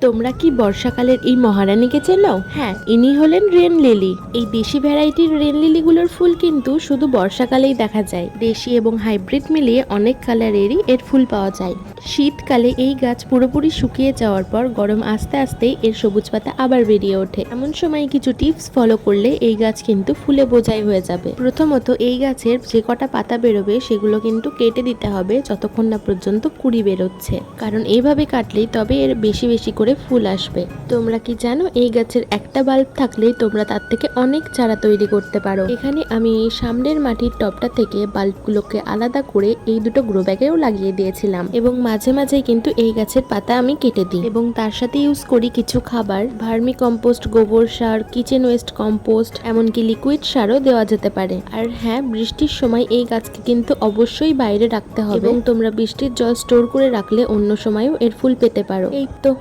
তোমরা কি বর্ষাকালের এই মহারানীকে চেনো? হ্যাঁ, ইনি হলেন রেন লিলি। এই দেশি ভ্যারাইটির রেন লিলিগুলোর ফুল কিন্তু শুধু বর্ষাকালেই দেখা যায়। দেশি এবং হাইব্রিড মিলিয়ে অনেক কালারেরই এর ফুল পাওয়া যায়। শীতকালে এই গাছ পুরোপুরি শুকিয়ে যাওয়ার পর গরম আস্তে আস্তে এর সবুজ পাতা আবার বেরিয়ে ওঠে। এমন সময় কিছু টিপস ফলো করলে এই গাছ কিন্তু ফুলে বোঝাই হয়ে যাবে। প্রথমত, এই গাছের যে কটা পাতা বেরোবে সেগুলো কিন্তু কেটে দিতে হবে যতক্ষণ না পর্যন্ত কুড়ি বেরোচ্ছে, কারণ এইভাবে কাটলেই তবে এর বেশি বেশি করে ফুল আসবে। তোমরা কি জানো এই গাছের একটা বাল্ব থাকলেই তোমরা তার থেকে অনেক চারা তৈরি করতে পারো। এখানে আমি এই সামনের মাটির টবটা থেকে বাল্বগুলোকে আলাদা করে এই দুটো গ্রো ব্যাগেও লাগিয়ে দিয়েছিলাম, এবং মাঝে মাঝে কিন্তু এই গাছের পাতা আমি কেটে দিই এবং তার সাথে ইউজ করি কিছু খাবার, ভার্মি কম্পোস্ট, গোবর সার, কিচেন ওয়েস্ট কম্পোস্ট, এমনকি লিকুইড সারও দেওয়া যেতে পারে। আর হ্যাঁ, বৃষ্টির সময় এই গাছকে কিন্তু অবশ্যই বাইরে রাখতে হবে এবং তোমরা বৃষ্টির জল স্টোর করে রাখলে অন্য সময়ও এর ফুল পেতে পারো। এই তো।